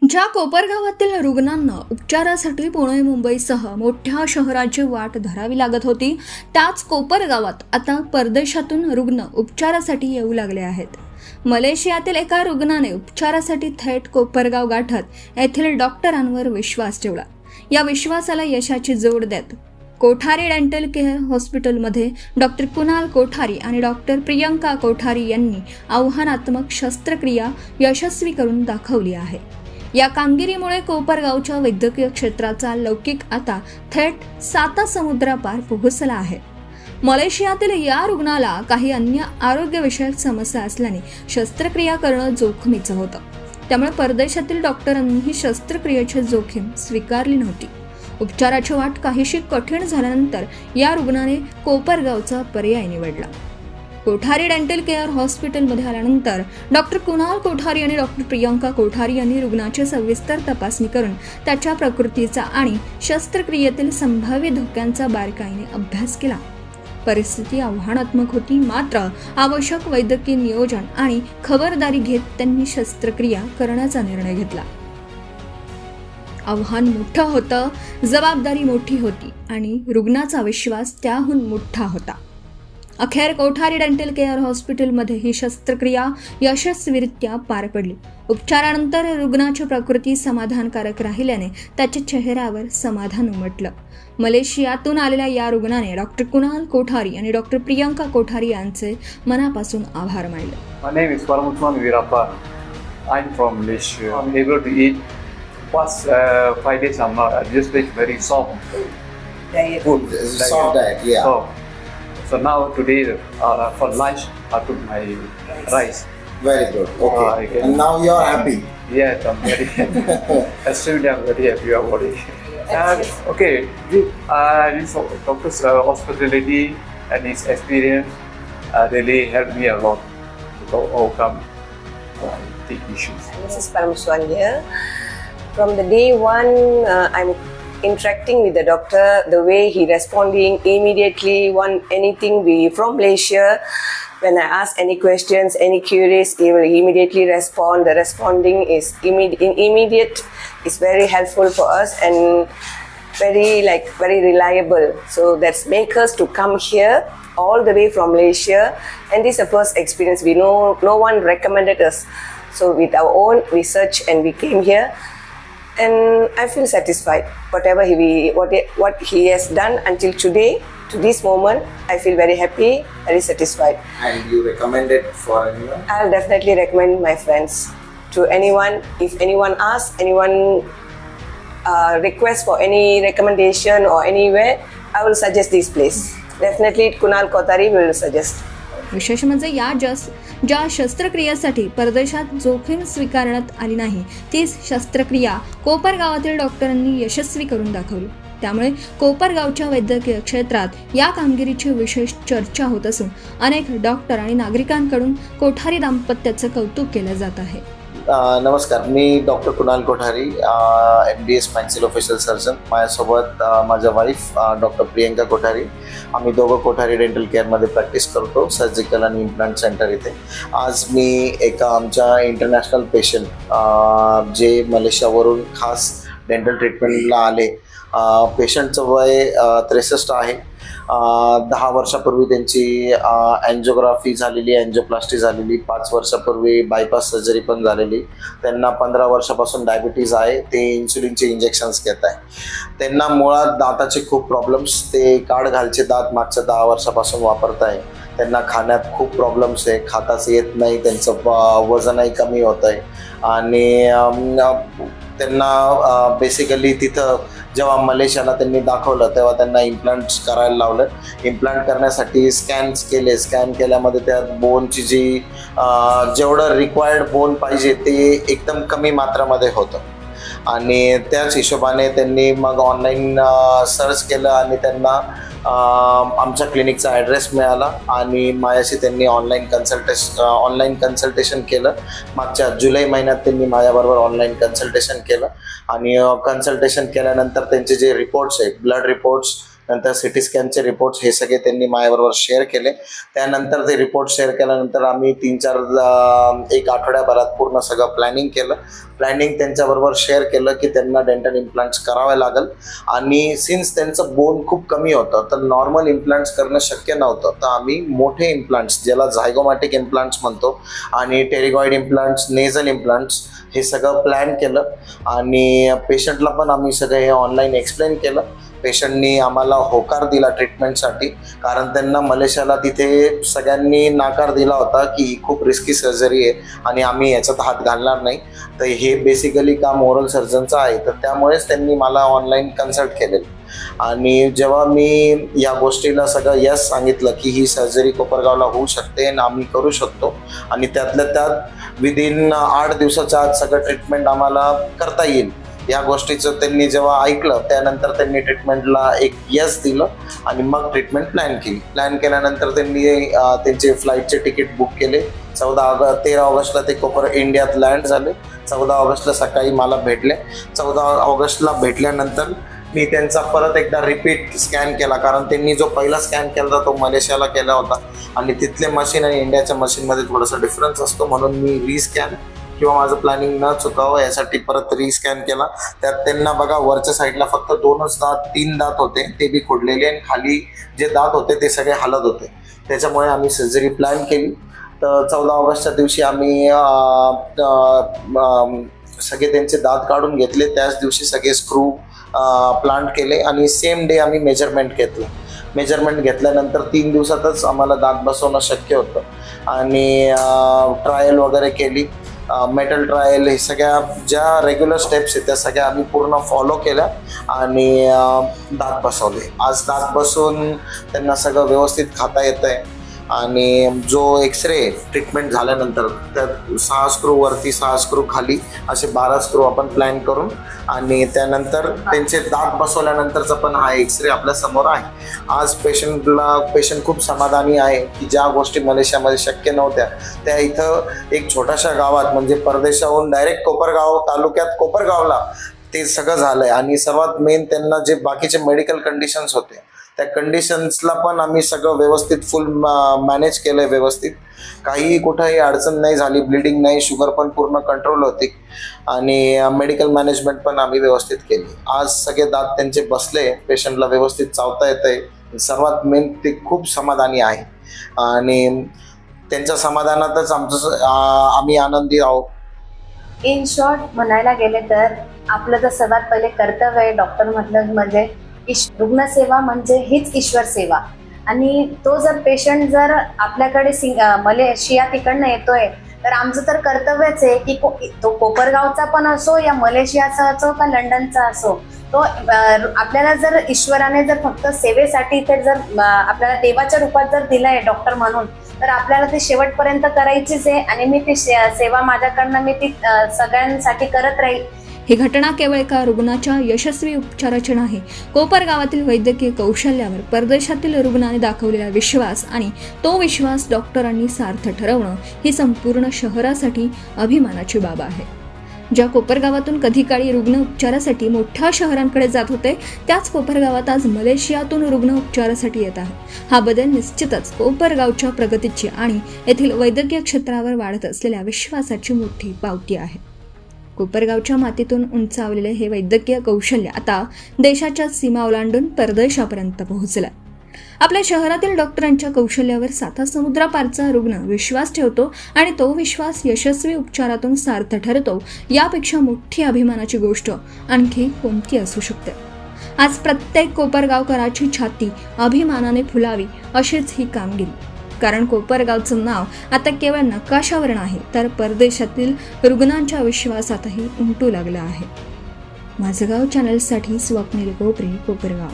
ज्या कोपरगावातील रुग्णांना उपचारासाठी पुणे मुंबईसह मोठ्या शहराची वाट धरावी लागत होती, त्याच कोपरगावात आता परदेशातून रुग्ण उपचारासाठी येऊ लागले आहेत. मलेशियातील एका रुग्णाने उपचारासाठी थेट कोपरगाव गाठत येथील डॉक्टरांवर विश्वास ठेवला. या विश्वासाला यशाची जोड देत कोठारी डेंटल केअर हॉस्पिटलमध्ये डॉक्टर कुणाल कोठारी आणि डॉक्टर प्रियंका कोठारी यांनी आव्हानात्मक शस्त्रक्रिया यशस्वी करून दाखवली आहे. या कामगिरीमुळे कोपरगावच्या वैद्यकीय क्षेत्राचा लौकिक आता थेट सातासमुद्रापार पोहोचला आहे. मलेशियातील या रुग्णाला काही अन्य आरोग्यविषयक समस्या असल्याने शस्त्रक्रिया करणं जोखमीचं होतं. त्यामुळे परदेशातील डॉक्टरांनी ही शस्त्रक्रियेची जोखीम स्वीकारली नव्हती. उपचाराची वाट काहीशी कठीण झाल्यानंतर या रुग्णाने कोपरगावचा पर्याय निवडला. कोठारी डेंटल केअर हॉस्पिटलमध्ये आल्यानंतर डॉक्टर कुणाल कोठारी आणि डॉक्टर प्रियंका कोठारी यांनी रुग्णाची सविस्तर तपासणी करून त्याच्या प्रकृतीचा आणि शस्त्रक्रियेतील संभाव्य धोक्यांचा बारकाईने अभ्यास केला. परिस्थिती आव्हानात्मक होती, मात्र आवश्यक वैद्यकीय नियोजन आणि खबरदारी घेत त्यांनी शस्त्रक्रिया करण्याचा निर्णय घेतला. आव्हान मोठं होतं, जबाबदारी मोठी होती आणि रुग्णाचा विश्वास त्याहून मोठा होता. अखेर कोठारी डेंटल केअर हॉस्पिटलमध्ये ही शस्त्रक्रिया यशस्वीरित्या पार पडली. उपचारानंतर रुग्णाची प्रकृती समाधानकारक राहिल्याने त्याच्या चेहऱ्यावर समाधान उमटलं. मलेशियातून आलेल्या या रुग्णाने डॉक्टर कुणाल कोठारी आणि डॉक्टर प्रियंका कोठारी यांचे मनापासून आभार मानले. My name is Paramutman Virappa. I'm from Malaysia. I'm able to eat. Past 5 days I'm not. I just eat very soft food. Soft diet, yeah. So now today for lunch I took my rice. Very good. Okay. Okay. And now you're happy. Yes, I'm very extremely I'm very happy about it. Okay, this doctor's hospitality and his experience really helped me a lot to overcome the issues. This is Paramswan here. From the day one, I'm interacting with the doctor. The way he responding immediately, anything we from Malaysia. When I ask any questions, any queries, he will immediately respond. The responding is immediate. It's very helpful for us and very reliable. So that's make us to come here all the way from Malaysia. And this is the first experience. We know no one recommended us. So with our own research and we came here. And I feel satisfied. What he has done until today, to this moment, I feel very happy, very satisfied. And you recommend it for anyone? I'll definitely recommend my friends to anyone. If anyone asks, anyone requests for any recommendation or anywhere, I will suggest this place. Definitely Kunal Kothari will suggest. विशेष म्हणजे ज्या शस्त्रक्रियेसाठी परदेशात जोखीम स्वीकारण्यात आली नाही, तीच शस्त्रक्रिया कोपरगावातील डॉक्टरांनी यशस्वी करून दाखवली. त्यामुळे कोपरगावच्या वैद्यकीय क्षेत्रात या कामगिरीची विशेष चर्चा होत असून अनेक डॉक्टर आणि नागरिकांकडून कोठारी दाम्पत्याचं कौतुक केलं जात आहे. नमस्कार, मी doctor Kunal Kothari, MD spine official surgeon. माझ्यासोबत माझ्या वाईफ डॉक्टर प्रियंका कोठारी. आम्ही दोघं कोठारी डेंटल केअरमध्ये प्रॅक्टिस करतो, सर्जिकल आणि इम्प्लांट सेंटर इथे. आज मी एका आमच्या इंटरनॅशनल पेशंट जे मलेशियावरून खास डेंटल ट्रीटमेंटला आले, पेशंटचं वय 63 आहे. 10 वर्षापूर्वी त्यांची अँजिओग्राफी झालेली, अँजिओप्लास्टी झालेली. 5 वर्षापूर्वी बायपास सर्जरी पण झालेली. त्यांना 15 वर्षापासून डायबिटीज आहे. ते इन्सुलिनचे इंजेक्शन्स घेत आहे. त्यांना मुळात दाताचे खूप प्रॉब्लेम्स, ते काढ घालचे दात मागच्या 10 वर्षापासून वापरत आहे. त्यांना खाण्यात खूप प्रॉब्लेम्स आहे, खाताच येत नाही, त्यांचं वजनही कमी होत आहे. आणि त्यांना बेसिकली तिथं जेव्हा मलेशियाला त्यांनी दाखवलं तेव्हा त्यांना इम्प्लांट्स करायला लावलं. इम्प्लांट करण्यासाठी स्कॅन केल्यामध्ये त्या बोनची जी जेवढं रिक्वायर्ड बोन पाहिजे ते एकदम कमी मात्रामध्ये होतं. आणि त्याच हिशोबाने त्यांनी मग ऑनलाईन सर्च केलं आणि त्यांना आमच्या क्लिनिकचा ॲड्रेस मिळाला आणि माझ्याशी त्यांनी ऑनलाईन कन्सल्टेशन केलं. मागच्या जुलै महिन्यात त्यांनी माझ्याबरोबर ऑनलाईन कन्सल्टेशन केलं आणि कन्सल्टेशन केल्यानंतर त्यांचे जे रिपोर्ट्स आहेत, ब्लड रिपोर्ट्स नंतर सिटी स्कॅनचे रिपोर्ट्स हे सगळे त्यांनी माझ्याबरोबर शेअर केले. त्यानंतर ते रिपोर्ट शेअर केल्यानंतर आम्ही 1 आठवड्याभरात पूर्ण सगळं प्लॅनिंग केलं. प्लॅनिंग त्यांच्याबरोबर शेअर केलं की त्यांना डेंटल इम्प्लांट्स करावे लागेल आणि सिन्स त्यांचं बोन खूप कमी होतं तर नॉर्मल इम्प्लांट्स करणं शक्य नव्हतं. तर आम्ही मोठे इम्प्लांट्स ज्याला झायगोमॅटिक इम्प्लांट्स म्हणतो आणि टेरिगॉइड इम्प्लांट्स, नेझल इम्प्लांट्स हे सगळं प्लॅन केलं आणि पेशंटला पण आम्ही सगळं हे ऑनलाईन एक्सप्लेन केलं. पेशंटनी आम्हाला होकार दिला ट्रीटमेंटसाठी, कारण त्यांना मलेशियाला तिथे सगळ्यांनी नाकार दिला होता की ही खूप रिस्की सर्जरी आहे आणि आम्ही याच्यात हात घालणार नाही. तर हे बेसिकली काम ओरल सर्जनचं आहे, तर त्यामुळेच त्यांनी मला ऑनलाईन कन्सल्ट केलेलं. आणि जेव्हा मी या गोष्टीला सगळं यस सांगितलं की ही सर्जरी कोपरगावला होऊ शकते आणि आम्ही करू शकतो आणि त्यातल्या त्यात विदिन 8 दिवसाच्या आत सगळं ट्रीटमेंट आम्हाला करता येईल, या गोष्टीचं त्यांनी जेव्हा ऐकलं त्यानंतर त्यांनी ट्रीटमेंटला एक यस दिलं आणि मग ट्रीटमेंट प्लॅन केल्यानंतर त्यांनी त्यांचे फ्लाईटचे तिकीट बुक केले. 13 ऑगस्टला ते इंडियात लँड झाले. 14 ऑगस्टला सकाळी मला भेटले. 14 ऑगस्टला भेटल्यानंतर मी त्यांचा परत एकदा रिपीट स्कॅन केला, कारण त्यांनी जो पहिला स्कॅन केला होता तो मलेशियाला केला होता आणि तिथले मशीन आणि इंडियाच्या मशीनमध्ये थोडासा डिफरन्स असतो, म्हणून मी रिस्कॅन किंवा माझं प्लॅनिंग न चुकावं यासाठी परत रिस्कॅन केला. त्यात त्यांना बघा वरच्या साईडला फक्त 2च दात, 3 दात होते ते बी खोडलेले आणि खाली जे दात होते ते सगळे हलत होते. त्याच्यामुळे आम्ही सर्जरी प्लॅन केली. तर 14 ऑगस्टच्या दिवशी आम्ही सगळे त्यांचे दात काढून घेतले. त्याच दिवशी सगळे स्क्रू प्लांट केले आणि सेम डे आम्ही मेजरमेंट घेतलं. मेजरमेंट घेतल्यानंतर 3 दिवसातच आम्हाला दात बसवणं शक्य होतं आणि ट्रायल वगैरे केली. मेटल ट्रायल हे सगळ्या ज्या रेग्युलर स्टेप्स आहेत त्या सगळ्या आम्ही पूर्ण फॉलो केल्या आणि दात बसवले. आज दात बसवून त्यांना सगळं व्यवस्थित खाता येतं आहे आणि जो एक्सरे ट्रीटमेंट झाल्यानंतर त्यात 6 स्क्रू वरती, 6 स्क्रू खाली, असे 12 स्क्रू आपण प्लॅन करून आणि त्यानंतर त्यांचे दात बसवल्यानंतरचा पण हा एक्सरे आपल्या समोर आहे. आज पेशंट खूप समाधानी आहे की ज्या गोष्टी मलेशियामध्ये शक्य नव्हत्या त्या इथं एक छोट्याशा गावात म्हणजे परदेशाहून डायरेक्ट कोपरगाव तालुक्यात कोपरगावला ते सगळं झालं आहे. आणि सर्वात मेन त्यांना जे बाकीचे मेडिकल कंडिशन्स होते त्या कंडिशन्सला पण आम्ही सगळं व्यवस्थित फुल मॅनेज केलं आहे. व्यवस्थित काही कुठंही अडचण नाही झाली, ब्लिडिंग नाही, शुगर पण पूर्ण कंट्रोल होती आणि मेडिकल मॅनेजमेंट पण आम्ही व्यवस्थित केली. आज सगळे दात त्यांचे बसले, पेशंटला व्यवस्थित चावता येतंय. सर्वात मेन ते खूप समाधानी आहे आणि त्यांच्या समाधानातच आम्ही आनंदी आहोत. इन शॉर्ट म्हणायला गेले तर आपलं तर सर्वात पहिले कर्तव्य आहे डॉक्टर म्हटलं म्हणजे रुग्णसेवा म्हणजे हीच ईश्वर सेवा. आणि तो जर पेशंट जर आपल्याकडे मलेशिया तिकडनं येतोय तर आमचं तर कर्तव्यच आहे की तो कोपरगावचा पण असो या मलेशियाचा असो का लंडनचा असो, तो आपल्याला जर ईश्वराने जर फक्त सेवेसाठी ते जर आपल्याला देवाच्या रूपात जर दिलंय डॉक्टर म्हणून, तर आपल्याला ते शेवटपर्यंत करायचीच आहे आणि मी ती सेवा माझ्याकडनं मी ती सगळ्यांसाठी करत राहील. ही घटना केवळ एका रुग्णाच्या यशस्वी उपचाराची नाही, कोपरगावातील वैद्यकीय कौशल्यावर परदेशातील रुग्णाने दाखवलेला विश्वास आणि तो विश्वास डॉक्टरांनी सार्थ ठरवणं ही संपूर्ण शहरासाठी अभिमानाची बाब आहे. ज्या कोपरगावातून कधी काळी रुग्ण उपचारासाठी मोठ्या शहरांकडे जात होते त्याच कोपरगावात आज मलेशियातून रुग्ण उपचारासाठी येत आहे. हा बदल निश्चितच कोपरगावच्या प्रगतीची आणि येथील वैद्यकीय क्षेत्रावर वाढत असलेल्या विश्वासाची मोठी पावती आहे. कोपरगावच्या मातीतून उंचावलेले हे वैद्यकीय कौशल्य आता देशाच्या सीमा ओलांडून परदेशापर्यंत पोहोचलं. आपल्या शहरातील डॉक्टरांच्या कौशल्यावर साता समुद्रापारचा रुग्ण विश्वास ठेवतो आणि तो विश्वास यशस्वी उपचारातून सार्थ ठरतो. यापेक्षा मोठी अभिमानाची गोष्ट आणखी कोणती असू शकते? आज प्रत्येक कोपरगावकराची छाती अभिमानाने फुलावी अशीच ही कामगिरी. कारण कोपरगावचं नाव आता केवळ नकाशावर नाही तर परदेशातील रुग्णांच्या विश्वासातही उमटू लागलं आहे. माझं गाव चॅनलसाठी स्वप्नील कोपरे, कोपरगाव.